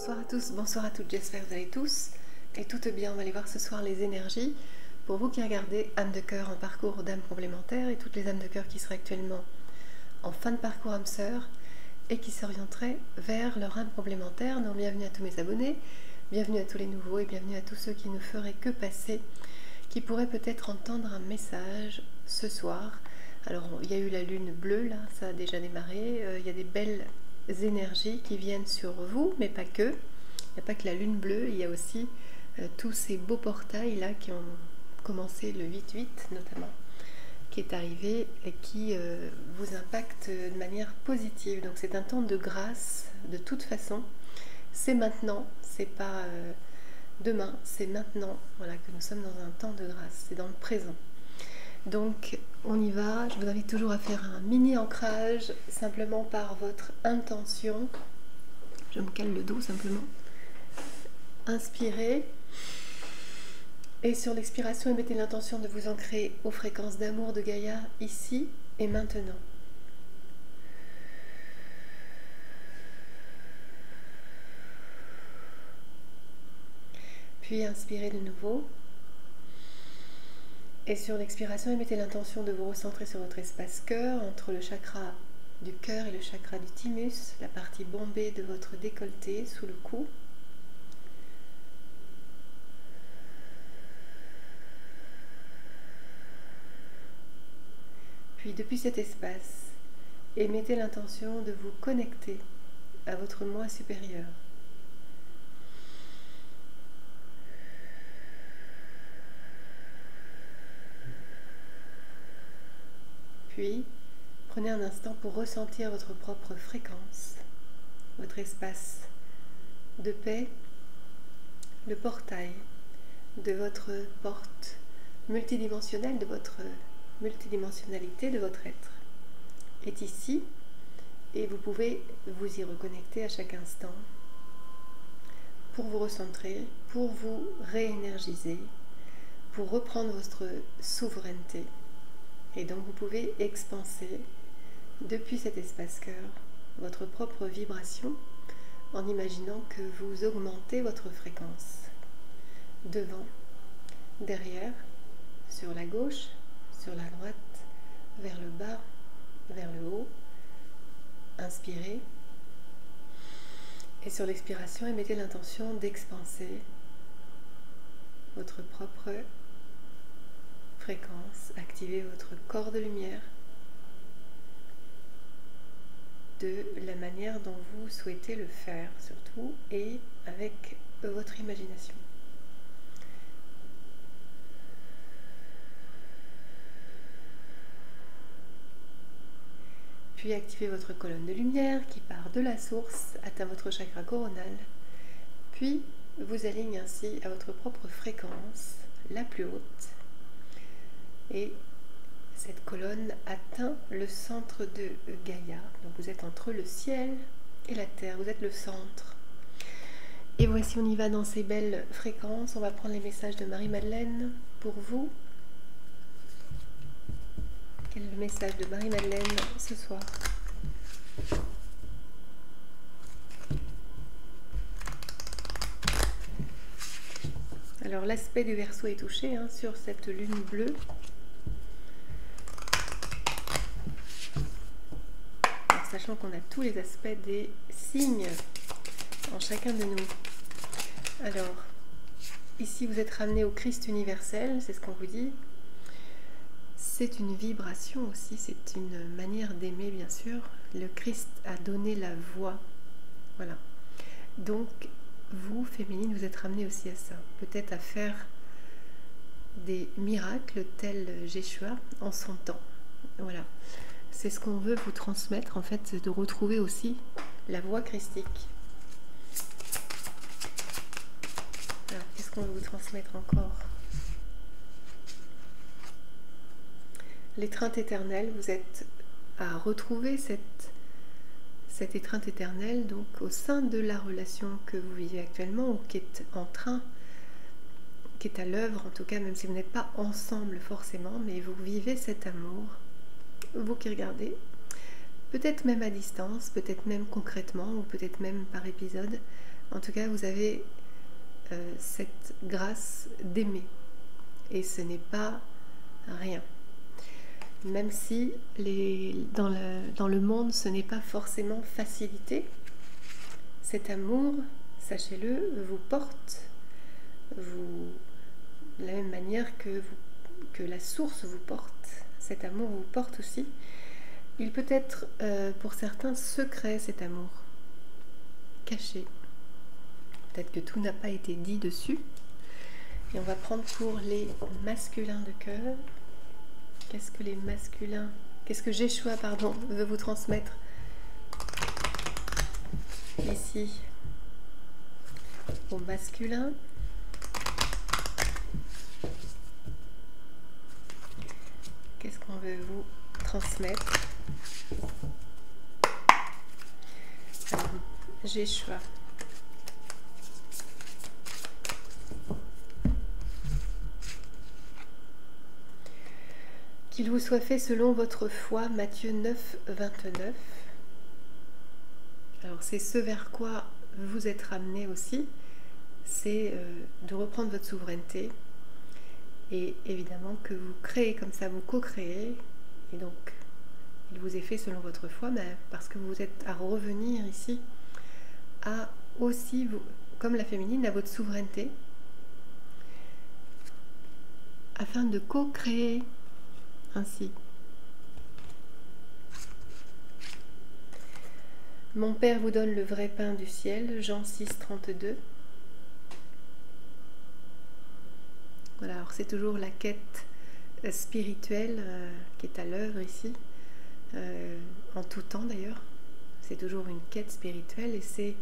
Bonsoir à tous, bonsoir à toutes, j'espère que vous allez tous et toutes bien. On va aller voir ce soir les énergies. Pour vous qui regardez âme de cœur en parcours d'âme complémentaire et toutes les âmes de cœur qui seraient actuellement en fin de parcours âme sœur et qui s'orienteraient vers leur âme complémentaire. Donc bienvenue à tous mes abonnés, bienvenue à tous les nouveaux et bienvenue à tous ceux qui ne feraient que passer, qui pourraient peut-être entendre un message ce soir. Alors il y a eu la lune bleue là, ça a déjà démarré, il y a des belles énergies qui viennent sur vous, mais pas que. Il n'y a pas que la lune bleue, il y a aussi tous ces beaux portails là qui ont commencé le 8-8 notamment, qui est arrivé et qui vous impacte de manière positive. Donc c'est un temps de grâce de toute façon. C'est maintenant, c'est pas demain, c'est maintenant, voilà, que nous sommes dans un temps de grâce, c'est dans le présent. Donc on y va, je vous invite toujours à faire un mini ancrage simplement par votre intention. Je me cale le dos simplement. Inspirez et sur l'expiration, mettez l'intention de vous ancrer aux fréquences d'amour de Gaïa ici et maintenant. Puis inspirez de nouveau. Et sur l'expiration, mettez l'intention de vous recentrer sur votre espace cœur, entre le chakra du cœur et le chakra du thymus, la partie bombée de votre décolleté sous le cou. Puis depuis cet espace, mettez l'intention de vous connecter à votre moi supérieur. Puis, prenez un instant pour ressentir votre propre fréquence, votre espace de paix, le portail de votre porte multidimensionnelle, de votre multidimensionnalité de votre être est ici et vous pouvez vous y reconnecter à chaque instant pour vous recentrer, pour vous réénergiser, pour reprendre votre souveraineté. Et donc vous pouvez expanser depuis cet espace cœur votre propre vibration en imaginant que vous augmentez votre fréquence devant, derrière, sur la gauche, sur la droite, vers le bas, vers le haut. Inspirez et sur l'expiration, mettez l'intention d'expanser votre propre fréquence, activez votre corps de lumière de la manière dont vous souhaitez le faire surtout et avec votre imagination. Puis activez votre colonne de lumière qui part de la source, atteint votre chakra coronal, puis vous aligne ainsi à votre propre fréquence la plus haute. Et cette colonne atteint le centre de Gaïa. Donc vous êtes entre le ciel et la terre, vous êtes le centre. Et voici, on y va dans ces belles fréquences. On va prendre les messages de Marie-Madeleine pour vous. Quel est le message de Marie-Madeleine ce soir ? Alors l'aspect du Verseau est touché sur cette lune bleue. Sachant qu'on a tous les aspects des signes en chacun de nous. Alors, ici vous êtes ramené au Christ universel, c'est ce qu'on vous dit. C'est une vibration aussi, c'est une manière d'aimer bien sûr. Le Christ a donné la voix. Voilà. Donc, vous, féminine, vous êtes ramené aussi à ça. Peut-être à faire des miracles tels Jésus en son temps. Voilà. C'est ce qu'on veut vous transmettre, en fait, c'est de retrouver aussi la voix christique. Alors, qu'est-ce qu'on veut vous transmettre encore ? L'étreinte éternelle, vous êtes à retrouver cette étreinte éternelle, donc au sein de la relation que vous vivez actuellement, ou qui est en train, qui est à l'œuvre, en tout cas, même si vous n'êtes pas ensemble forcément, mais vous vivez cet amour. Vous qui regardez, peut-être même à distance, peut-être même concrètement, ou peut-être même par épisode, En tout cas, vous avez cette grâce d'aimer. Et ce n'est pas rien. Même si dans le monde, ce n'est pas forcément facilité, cet amour, sachez-le, vous porte, de la même manière que la source vous porte, cet amour vous porte aussi. Il peut être pour certains secret, cet amour, caché. Peut-être que tout n'a pas été dit dessus. Et on va prendre pour les masculins de cœur. Qu'est-ce que les masculins, qu'est-ce que Yeshua, pardon, veut vous transmettre ici au masculin? Qu'est-ce qu'on veut vous transmettre? Alors, Yeshua. Qu'il vous soit fait selon votre foi, Matthieu 9, 29. Alors c'est ce vers quoi vous êtes ramené aussi, c'est de reprendre votre souveraineté. Et évidemment que vous créez comme ça, vous co-créez. Et donc, il vous est fait selon votre foi, mais parce que vous êtes à revenir ici à aussi, vous, comme la féminine, à votre souveraineté, afin de co-créer ainsi. Mon Père vous donne le vrai pain du ciel, Jean 6, 32. Voilà, alors c'est toujours la quête spirituelle qui est à l'œuvre ici, en tout temps d'ailleurs. C'est toujours une quête spirituelle et c'est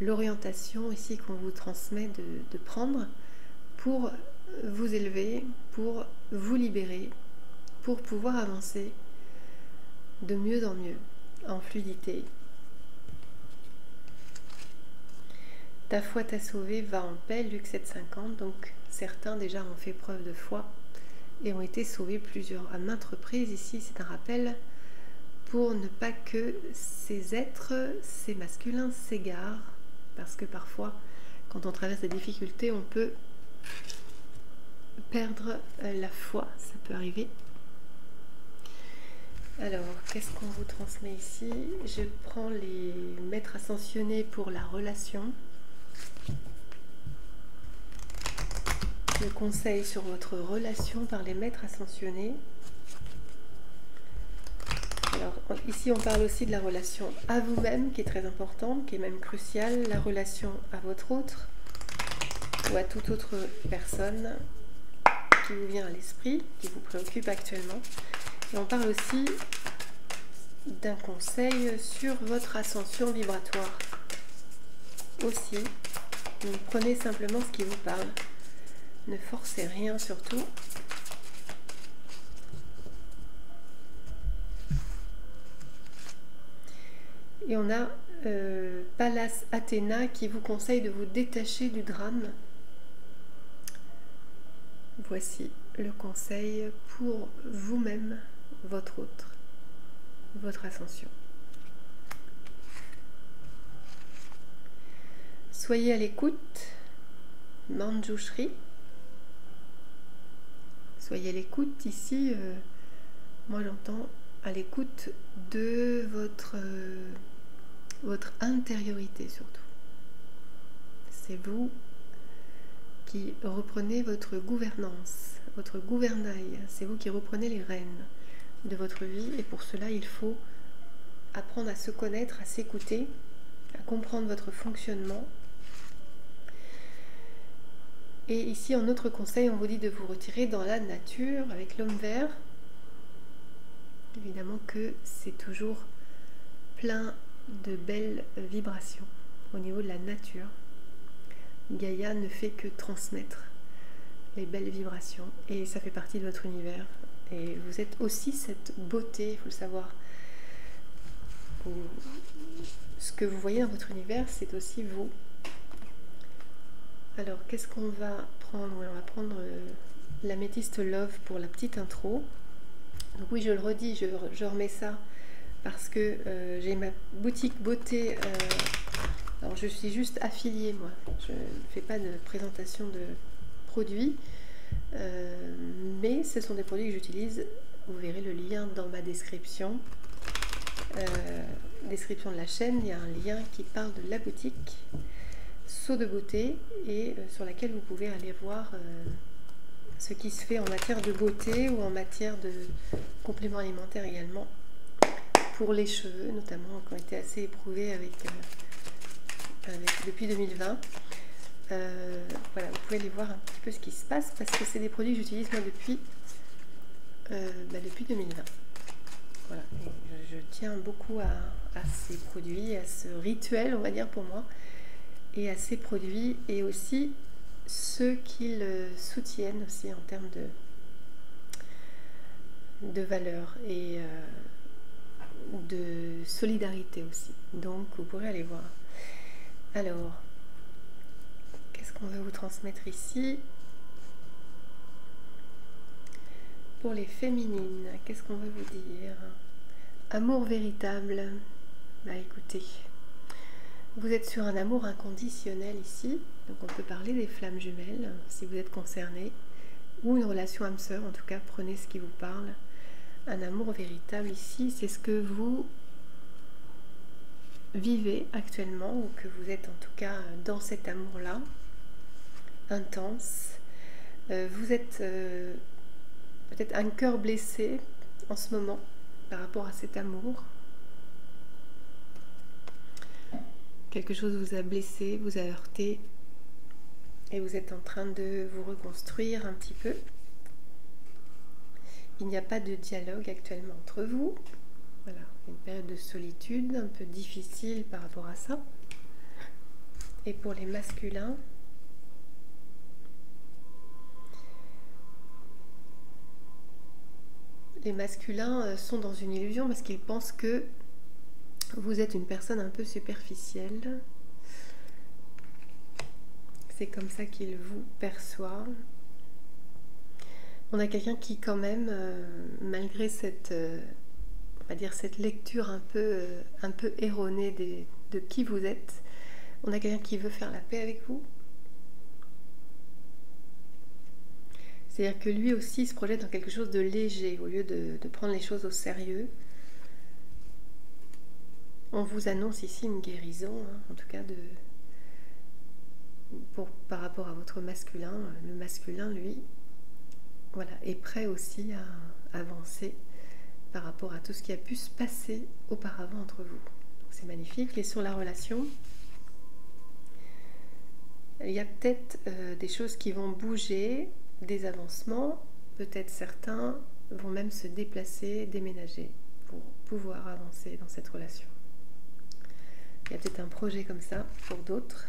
l'orientation ici qu'on vous transmet de prendre pour vous élever, pour vous libérer, pour pouvoir avancer de mieux en mieux, en fluidité. Ta foi t'a sauvé, va en paix, Luc 7,50. Donc certains déjà ont fait preuve de foi et ont été sauvés à maintes reprises. Ici, c'est un rappel pour ne pas que ces êtres, ces masculins, s'égarent. Parce que parfois, quand on traverse des difficultés, on peut perdre la foi. Ça peut arriver. Alors, qu'est-ce qu'on vous transmet ici? Je prends les maîtres ascensionnés pour la relation. Le conseil sur votre relation par les maîtres ascensionnés. Alors, ici, on parle aussi de la relation à vous-même, qui est très importante, qui est même cruciale. La relation à votre autre ou à toute autre personne qui vous vient à l'esprit, qui vous préoccupe actuellement. Et on parle aussi d'un conseil sur votre ascension vibratoire. Aussi, donc prenez simplement ce qui vous parle. Ne forcez rien surtout. Et on a Pallas Athéna qui vous conseille de vous détacher du drame. Voici le conseil pour vous-même, votre autre, votre ascension. Soyez à l'écoute, Manjushri. Soyez à l'écoute ici, moi j'entends à l'écoute de votre intériorité surtout. C'est vous qui reprenez votre gouvernance, votre gouvernail. C'est vous qui reprenez les rênes de votre vie et pour cela il faut apprendre à se connaître, à s'écouter, à comprendre votre fonctionnement. Et ici, en autre conseil, on vous dit de vous retirer dans la nature avec l'homme vert. Évidemment que c'est toujours plein de belles vibrations au niveau de la nature. Gaïa ne fait que transmettre les belles vibrations et ça fait partie de votre univers. Et vous êtes aussi cette beauté, il faut le savoir. Ce que vous voyez dans votre univers, c'est aussi vous. Alors, qu'est-ce qu'on va prendre? On va prendre l'améthyste Love pour la petite intro. Donc oui, je le redis, je remets ça parce que j'ai ma boutique beauté Alors je suis juste affiliée, moi, je ne fais pas de présentation de produits, mais ce sont des produits que j'utilise. Vous verrez le lien dans ma description. Description de la chaîne, il y a un lien qui parle de la boutique Saut de beauté et sur laquelle vous pouvez aller voir ce qui se fait en matière de beauté ou en matière de compléments alimentaires également pour les cheveux notamment, qui ont été assez éprouvés depuis 2020. Voilà, vous pouvez aller voir un petit peu ce qui se passe parce que c'est des produits que j'utilise moi depuis 2020. Voilà, je tiens beaucoup à ces produits, à ce rituel, on va dire pour moi, et à ces produits, et aussi ceux qui le soutiennent aussi en termes de valeur et de solidarité aussi. Donc vous pourrez aller voir. Alors, qu'est-ce qu'on veut vous transmettre ici? Pour les féminines, qu'est-ce qu'on veut vous dire? Amour véritable. Bah écoutez, vous êtes sur un amour inconditionnel ici, donc on peut parler des flammes jumelles si vous êtes concerné, ou une relation âme sœur, en tout cas prenez ce qui vous parle. Un amour véritable ici, c'est ce que vous vivez actuellement, ou que vous êtes en tout cas dans cet amour-là, intense. Vous êtes peut-être un cœur blessé en ce moment par rapport à cet amour. Quelque chose vous a blessé, vous a heurté, et vous êtes en train de vous reconstruire un petit peu. Il n'y a pas de dialogue actuellement entre vous. Voilà, une période de solitude un peu difficile par rapport à ça. Et pour les masculins, sont dans une illusion parce qu'ils pensent que vous êtes une personne un peu superficielle. C'est comme ça qu'ils vous perçoivent. On a quelqu'un qui quand même, malgré cette, on va dire cette lecture un peu erronée de qui vous êtes, on a quelqu'un qui veut faire la paix avec vous. C'est-à-dire que lui aussi se projette dans quelque chose de léger, au lieu de prendre les choses au sérieux. On vous annonce ici une guérison, hein, en tout cas par rapport à votre masculin. Le masculin, lui, voilà, est prêt aussi à avancer par rapport à tout ce qui a pu se passer auparavant entre vous. C'est magnifique. Et sur la relation, il y a peut-être des choses qui vont bouger, des avancements. Peut-être certains vont même se déplacer, déménager pour pouvoir avancer dans cette relation. Il y a peut-être un projet comme ça pour d'autres.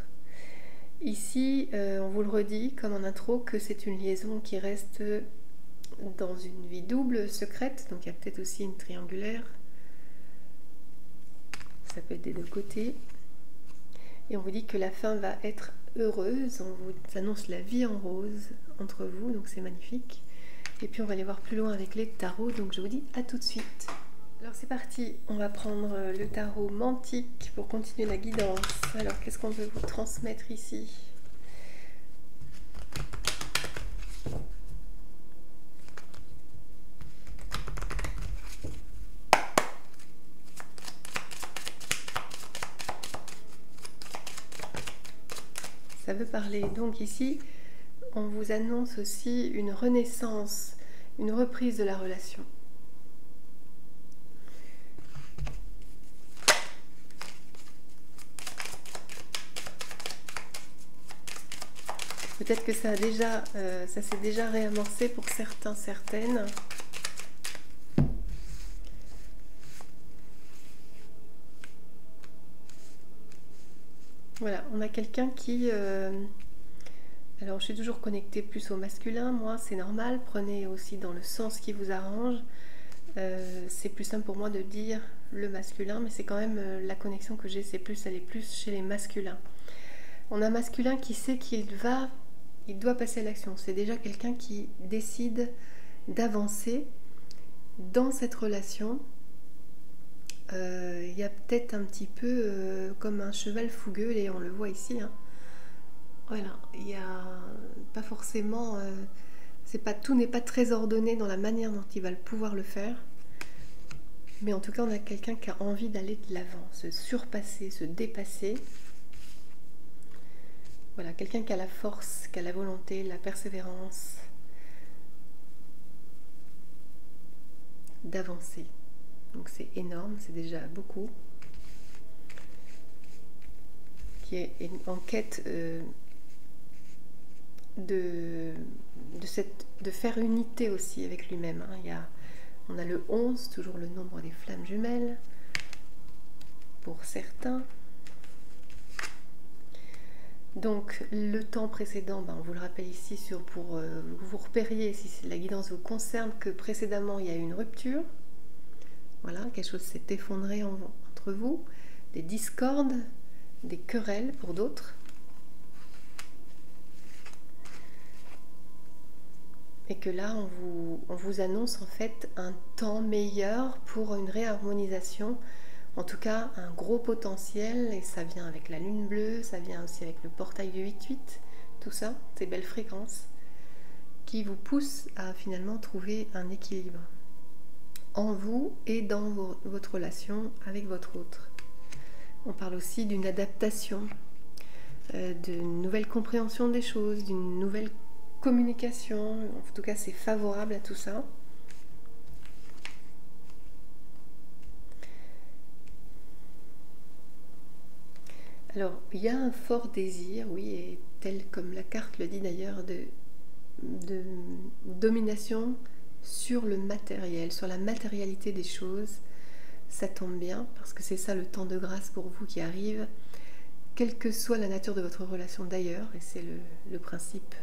Ici, on vous le redit comme en intro que c'est une liaison qui reste dans une vie double, secrète. Donc il y a peut-être aussi une triangulaire. Ça peut être des deux côtés. Et on vous dit que la fin va être heureuse. On vous annonce la vie en rose entre vous. Donc c'est magnifique. Et puis on va aller voir plus loin avec les tarots. Donc je vous dis à tout de suite. Alors c'est parti, on va prendre le tarot mantique pour continuer la guidance. Alors qu'est-ce qu'on veut vous transmettre ici? Ça veut parler, donc ici, on vous annonce aussi une renaissance, une reprise de la relation. Peut-être que ça s'est déjà réamorcé pour certains, certaines. Voilà, on a quelqu'un qui... alors, je suis toujours connectée plus au masculin, moi, c'est normal. Prenez aussi dans le sens qui vous arrange. C'est plus simple pour moi de dire le masculin, mais c'est quand même la connexion que j'ai, elle est plus chez les masculins. On a un masculin qui sait qu'il doit passer à l'action. C'est déjà quelqu'un qui décide d'avancer dans cette relation il y a peut-être un petit peu comme un cheval fougueux, et on le voit ici, hein. Voilà, il y a pas forcément, tout n'est pas très ordonné dans la manière dont il va pouvoir le faire, mais en tout cas on a quelqu'un qui a envie d'aller de l'avant, se surpasser, se dépasser. Voilà, quelqu'un qui a la force, qui a la volonté, la persévérance d'avancer. Donc c'est énorme, c'est déjà beaucoup. Qui est en quête de faire unité aussi avec lui-même, hein. On a le 11, toujours le nombre des flammes jumelles, pour certains. Donc le temps précédent, on vous le rappelle ici pour vous repériez, si la guidance vous concerne, que précédemment il y a eu une rupture. Voilà, quelque chose s'est effondré entre vous, des discordes, des querelles pour d'autres. Et que là, on vous annonce en fait un temps meilleur pour une réharmonisation, en tout cas un gros potentiel, et ça vient avec la lune bleue, ça vient aussi avec le portail de 8-8, tout ça, ces belles fréquences, qui vous poussent à finalement trouver un équilibre en vous et dans votre relation avec votre autre. On parle aussi d'une adaptation, d'une nouvelle compréhension des choses, d'une nouvelle communication. En tout cas, c'est favorable à tout ça. Alors, il y a un fort désir, oui, et tel comme la carte le dit d'ailleurs, de domination sur le matériel, sur la matérialité des choses. Ça tombe bien, parce que c'est ça le temps de grâce pour vous qui arrive, quelle que soit la nature de votre relation d'ailleurs, et c'est le principe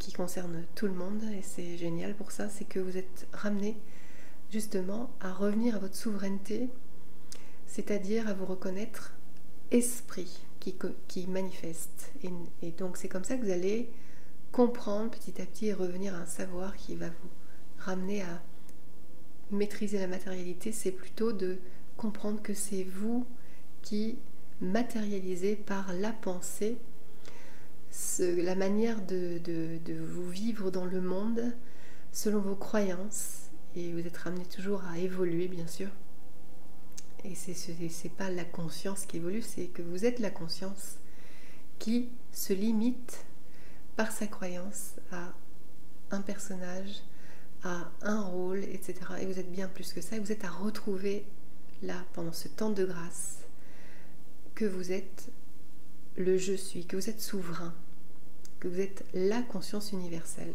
qui concerne tout le monde, et c'est génial pour ça, c'est que vous êtes ramené justement à revenir à votre souveraineté, c'est-à-dire à vous reconnaître esprit qui manifeste. Et donc c'est comme ça que vous allez comprendre petit à petit et revenir à un savoir qui va vous ramener à maîtriser la matérialité. C'est plutôt de comprendre que c'est vous qui matérialisez par la pensée la manière de vous vivre dans le monde selon vos croyances, et vous êtes ramené toujours à évoluer, bien sûr. Et c'est pas la conscience qui évolue, c'est que vous êtes la conscience qui se limite par sa croyance à un personnage, à un rôle, etc. Et vous êtes bien plus que ça, et vous êtes à retrouver là, pendant ce temps de grâce, que vous êtes le je suis, que vous êtes souverain, que vous êtes la conscience universelle.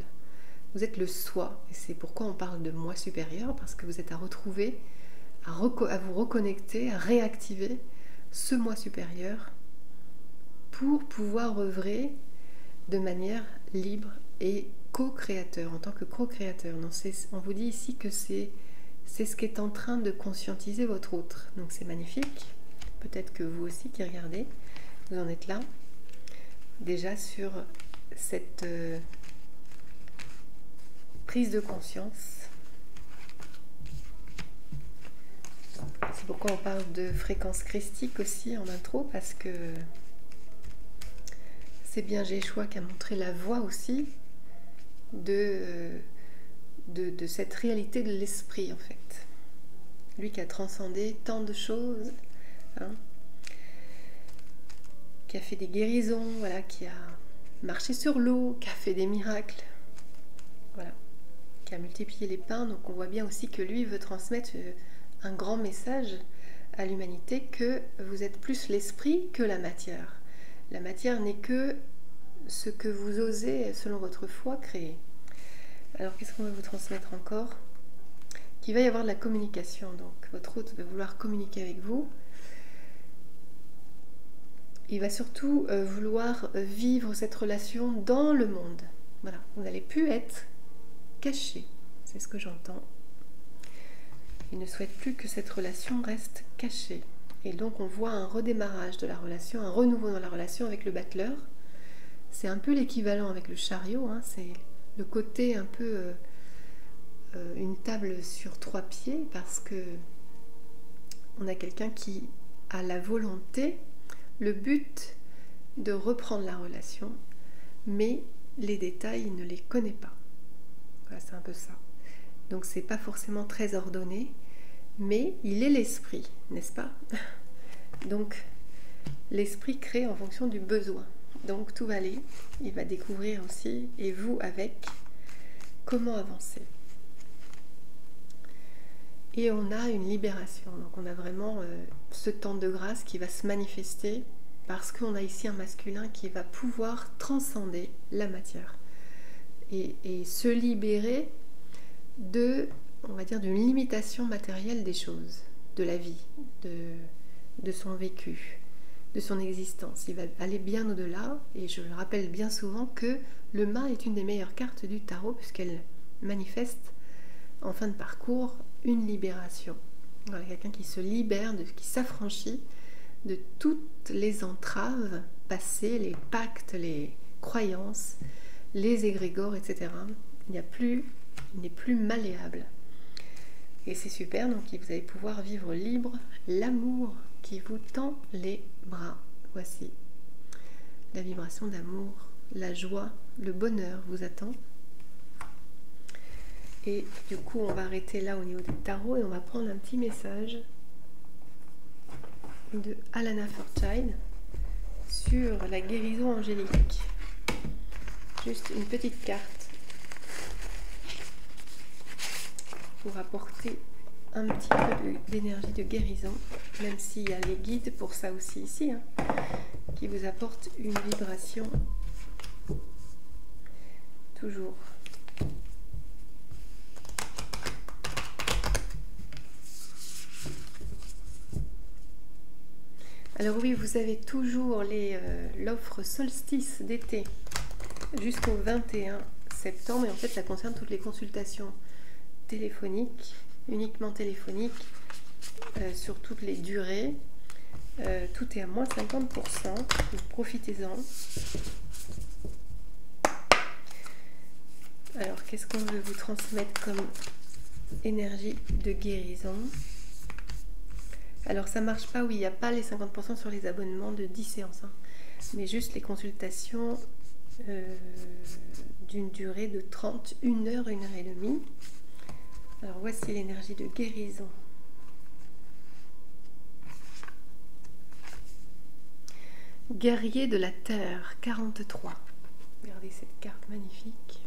Vous êtes le soi, et c'est pourquoi on parle de moi supérieur, parce que vous êtes à retrouver, à vous reconnecter, à réactiver ce moi supérieur pour pouvoir œuvrer de manière libre et co-créateur, en tant que co-créateur. On vous dit ici que c'est ce qui est en train de conscientiser votre autre. Donc c'est magnifique. Peut-être que vous aussi qui regardez, vous en êtes là, déjà sur cette prise de conscience. C'est pourquoi on parle de fréquence christique aussi en intro, parce que c'est bien Jéchoua qui a montré la voie aussi de cette réalité de l'esprit, en fait. Lui qui a transcendé tant de choses, hein, qui a fait des guérisons, voilà, qui a marché sur l'eau, qui a fait des miracles, voilà, qui a multiplié les pains. Donc on voit bien aussi que lui veut transmettre un grand message à l'humanité, que vous êtes plus l'esprit que la matière. La matière n'est que ce que vous osez, selon votre foi, créer. Alors qu'est-ce qu'on va vous transmettre encore? Qu'il va y avoir de la communication. Donc votre hôte va vouloir communiquer avec vous. Il va surtout vouloir vivre cette relation dans le monde. Voilà, vous n'allez plus être caché. C'est ce que j'entends. Il ne souhaite plus que cette relation reste cachée. Et donc on voit un redémarrage de la relation, un renouveau dans la relation avec le battleur. C'est un peu l'équivalent avec le chariot, hein, c'est le côté un peu une table sur 3 pieds, parce que on a quelqu'un qui a la volonté, le but de reprendre la relation, mais les détails, il ne les connaît pas. Voilà, c'est un peu ça. Donc c'est pas forcément très ordonné, mais il est l'esprit, n'est-ce pas? Donc l'esprit crée en fonction du besoin. Donc tout va aller, il va découvrir aussi, et vous avec, comment avancer. Et on a une libération, donc on a vraiment ce temps de grâce qui va se manifester parce qu'on a ici un masculin qui va pouvoir transcender la matière et se libérer de, on va dire, d'une limitation matérielle des choses, de la vie, de son vécu, de son existence. Il va aller bien au-delà, et je le rappelle bien souvent que le mât est une des meilleures cartes du tarot puisqu'elle manifeste en fin de parcours une libération. Voilà, quelqu'un qui se libère, qui s'affranchit de toutes les entraves passées, les pactes, les croyances, les égrégores, etc. Il n'est plus malléable. Et c'est super, donc vous allez pouvoir vivre libre l'amour qui vous tend les bras. Voici la vibration d'amour, la joie, le bonheur vous attend. Et du coup, on va arrêter là au niveau du tarot et on va prendre un petit message de Alana Fairchild sur la guérison angélique. Juste une petite carte pour apporter un petit peu d'énergie de guérison, même s'il y a les guides pour ça aussi ici, hein, qui vous apportent une vibration toujours. Alors oui, vous avez toujours l'offre solstice d'été jusqu'au 21 septembre. Et en fait, ça concerne toutes les consultations téléphoniques, uniquement téléphoniques, sur toutes les durées. Tout est à moins 50%. Donc profitez-en. Alors, qu'est-ce qu'on veut vous transmettre comme énergie de guérison ? Alors ça marche pas, oui, il n'y a pas les 50% sur les abonnements de 10 séances, hein, mais juste les consultations d'une durée de 30, 1 heure, 1 heure et demie. Alors voici l'énergie de guérison. Guerrier de la Terre, 43. Regardez cette carte magnifique.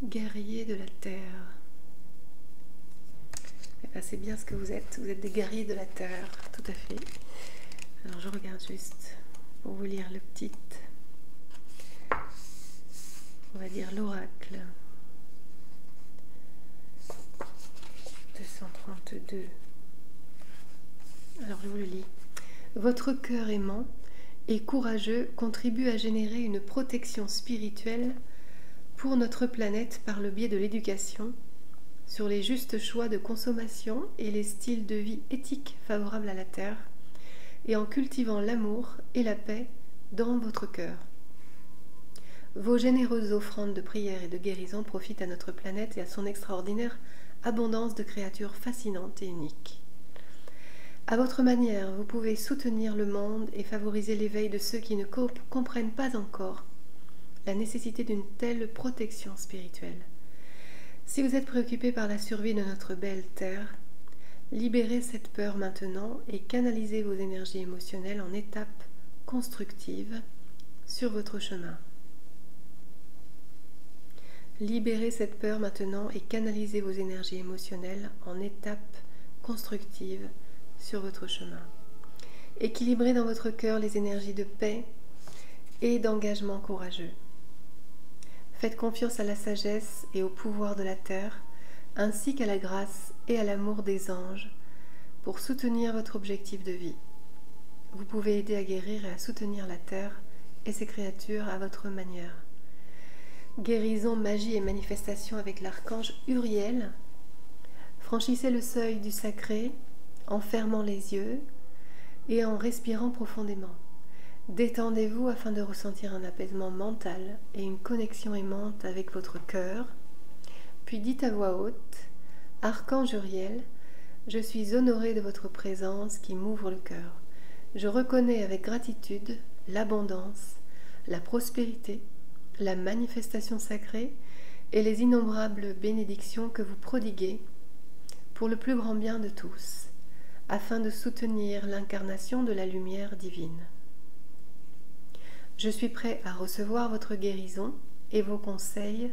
Guerrier de la Terre. C'est bien ce que vous êtes des guerriers de la terre, tout à fait. Alors je regarde juste pour vous lire le petit, on va dire l'oracle. 232. Alors je vous le lis. Votre cœur aimant et courageux contribue à générer une protection spirituelle pour notre planète par le biais de l'éducation sur les justes choix de consommation et les styles de vie éthiques favorables à la Terre, et en cultivant l'amour et la paix dans votre cœur. Vos généreuses offrandes de prière et de guérison profitent à notre planète et à son extraordinaire abondance de créatures fascinantes et uniques. À votre manière, vous pouvez soutenir le monde et favoriser l'éveil de ceux qui ne comprennent pas encore la nécessité d'une telle protection spirituelle. Si vous êtes préoccupé par la survie de notre belle Terre, libérez cette peur maintenant et canalisez vos énergies émotionnelles en étapes constructives sur votre chemin. Libérez cette peur maintenant et canalisez vos énergies émotionnelles en étapes constructives sur votre chemin. Équilibrez dans votre cœur les énergies de paix et d'engagement courageux. Faites confiance à la sagesse et au pouvoir de la terre, ainsi qu'à la grâce et à l'amour des anges, pour soutenir votre objectif de vie. Vous pouvez aider à guérir et à soutenir la terre et ses créatures à votre manière. Guérison, magie et manifestation avec l'archange Uriel. Franchissez le seuil du sacré en fermant les yeux et en respirant profondément. Détendez-vous afin de ressentir un apaisement mental et une connexion aimante avec votre cœur. Puis dites à voix haute, Archange Uriel, Je suis honorée de votre présence qui m'ouvre le cœur. Je reconnais avec gratitude l'abondance, la prospérité, la manifestation sacrée et les innombrables bénédictions que vous prodiguez pour le plus grand bien de tous, afin de soutenir l'incarnation de la lumière divine. Je suis prêt à recevoir votre guérison et vos conseils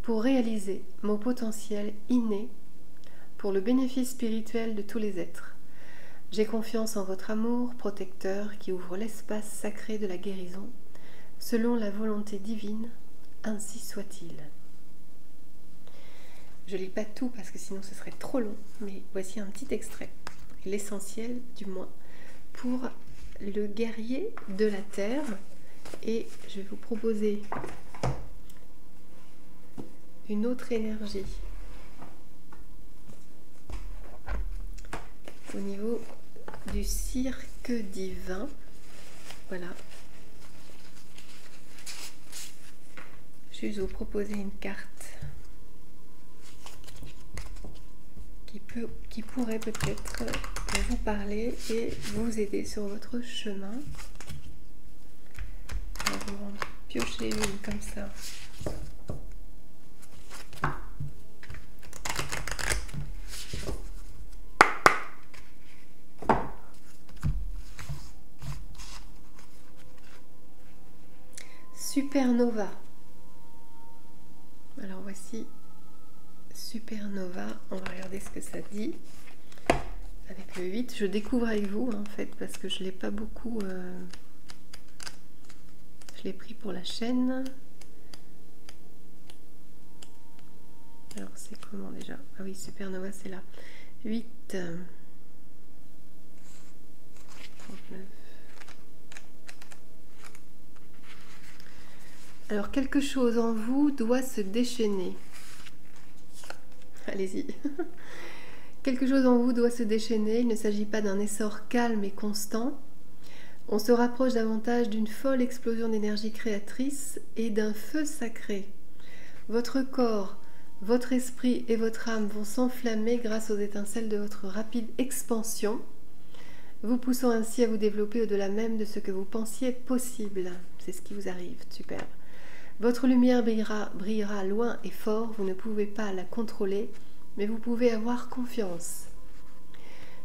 pour réaliser mon potentiel inné pour le bénéfice spirituel de tous les êtres. J'ai confiance en votre amour protecteur qui ouvre l'espace sacré de la guérison, selon la volonté divine, ainsi soit-il. Je ne lis pas tout parce que sinon ce serait trop long, mais voici un petit extrait, l'essentiel du moins, pour le guerrier de la terre. Et je vais vous proposer une autre énergie au niveau du cirque divin. Voilà. Je vais vous proposer une carte qui pourrait peut-être vous parler et vous aider sur votre chemin. On va vous en piocher une comme ça. Supernova. Alors voici Supernova. On va regarder ce que ça dit. Avec le 8, je découvre avec vous en fait parce que je ne l'ai pas beaucoup... Je l'ai pris pour la chaîne. Alors c'est comment déjà? Ah oui, Supernova c'est là. 8. 39. Alors quelque chose en vous doit se déchaîner. Allez-y. Quelque chose en vous doit se déchaîner. Il ne s'agit pas d'un essor calme et constant. On se rapproche davantage d'une folle explosion d'énergie créatrice et d'un feu sacré. Votre corps, votre esprit et votre âme vont s'enflammer grâce aux étincelles de votre rapide expansion, vous poussant ainsi à vous développer au-delà même de ce que vous pensiez possible. C'est ce qui vous arrive, super. Votre lumière brillera loin et fort, vous ne pouvez pas la contrôler, mais vous pouvez avoir confiance.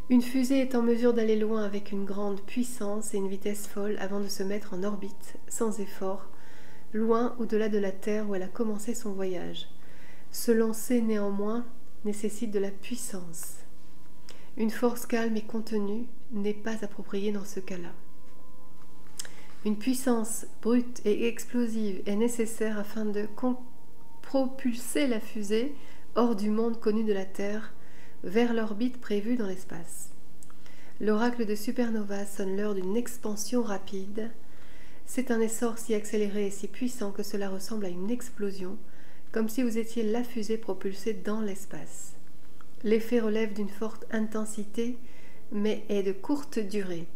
Une fusée est en mesure d'aller loin avec une grande puissance et une vitesse folle avant de se mettre en orbite, sans effort, loin au-delà de la Terre où elle a commencé son voyage. Se lancer néanmoins nécessite de la puissance. Une force calme et contenue n'est pas appropriée dans ce cas-là. Une puissance brute et explosive est nécessaire afin de propulser la fusée hors du monde connu de la Terre vers l'orbite prévue dans l'espace. L'oracle de Supernova sonne l'heure d'une expansion rapide. C'est un essor si accéléré et si puissant que cela ressemble à une explosion, comme si vous étiez la fusée propulsée dans l'espace. L'effet relève d'une forte intensité, mais est de courte durée.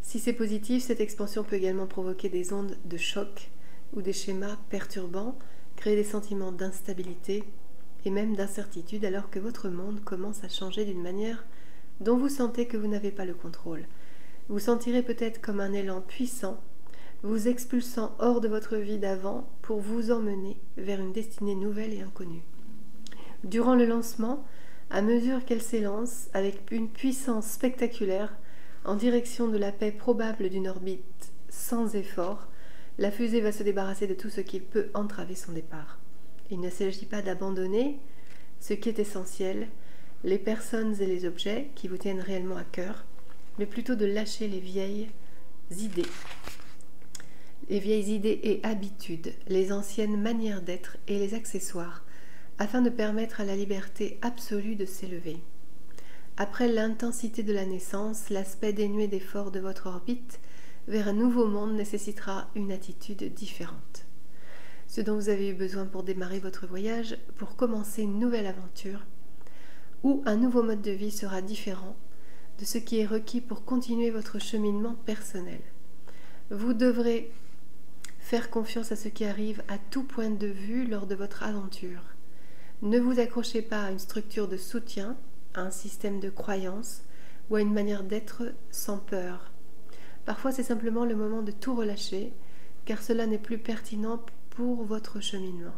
Si c'est positif, cette expansion peut également provoquer des ondes de choc ou des schémas perturbants, créer des sentiments d'instabilité et même d'incertitude alors que votre monde commence à changer d'une manière dont vous sentez que vous n'avez pas le contrôle. Vous sentirez peut-être comme un élan puissant, vous expulsant hors de votre vie d'avant pour vous emmener vers une destinée nouvelle et inconnue. Durant le lancement, à mesure qu'elle s'élance avec une puissance spectaculaire en direction de la paix probable d'une orbite sans effort, la fusée va se débarrasser de tout ce qui peut entraver son départ. Il ne s'agit pas d'abandonner ce qui est essentiel, les personnes et les objets qui vous tiennent réellement à cœur, mais plutôt de lâcher les vieilles idées et habitudes, les anciennes manières d'être et les accessoires, afin de permettre à la liberté absolue de s'élever. Après l'intensité de la naissance, l'aspect dénué d'effort de votre orbite vers un nouveau monde nécessitera une attitude différente. Ce dont vous avez eu besoin pour démarrer votre voyage, pour commencer une nouvelle aventure, ou un nouveau mode de vie sera différent de ce qui est requis pour continuer votre cheminement personnel. Vous devrez faire confiance à ce qui arrive à tout point de vue lors de votre aventure. Ne vous accrochez pas à une structure de soutien à un système de croyance ou à une manière d'être sans peur. Parfois, c'est simplement le moment de tout relâcher, car cela n'est plus pertinent pour votre cheminement.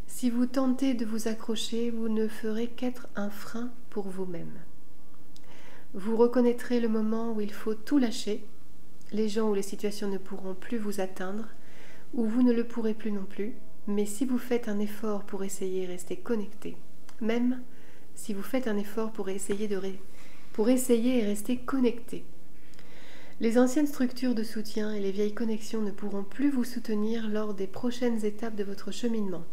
Si vous tentez de vous accrocher, vous ne ferez qu'être un frein pour vous-même. Vous reconnaîtrez le moment où il faut tout lâcher, les gens ou les situations ne pourront plus vous atteindre, ou vous ne le pourrez plus non plus, mais si vous faites un effort pour essayer et rester connecté, même si vous faites un effort pour essayer et rester connecté, les anciennes structures de soutien et les vieilles connexions ne pourront plus vous soutenir lors des prochaines étapes de votre cheminement,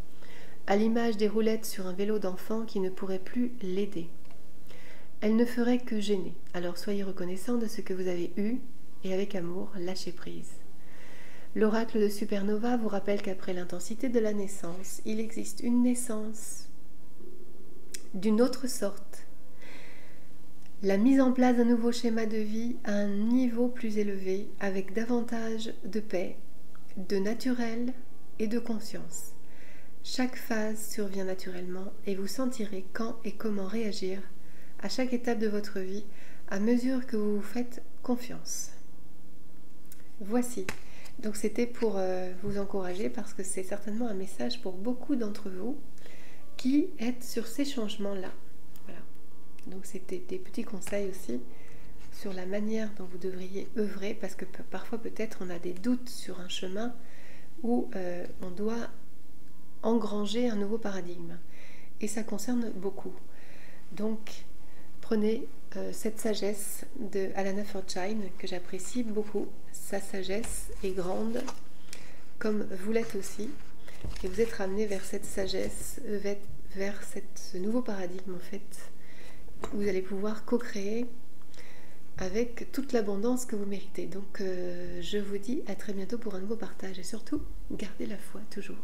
à l'image des roulettes sur un vélo d'enfant qui ne pourrait plus l'aider. Elles ne feraient que gêner, alors soyez reconnaissant de ce que vous avez eu et avec amour, lâchez prise. L'oracle de Supernova vous rappelle qu'après l'intensité de la naissance, il existe une naissance d'une autre sorte. La mise en place d'un nouveau schéma de vie à un niveau plus élevé, avec davantage de paix, de naturel et de conscience. Chaque phase survient naturellement et vous sentirez quand et comment réagir à chaque étape de votre vie à mesure que vous vous faites confiance. Voici. Donc c'était pour vous encourager parce que c'est certainement un message pour beaucoup d'entre vous qui êtes sur ces changements-là. Voilà. Donc c'était des petits conseils aussi sur la manière dont vous devriez œuvrer parce que parfois peut-être on a des doutes sur un chemin où on doit engranger un nouveau paradigme. Et ça concerne beaucoup. Donc prenez cette sagesse de Alana Fortune que j'apprécie beaucoup. Sa sagesse est grande, comme vous l'êtes aussi, et vous êtes ramené vers cette sagesse, vers ce nouveau paradigme en fait. Vous allez pouvoir co-créer avec toute l'abondance que vous méritez. Donc je vous dis à très bientôt pour un nouveau partage et surtout, gardez la foi toujours.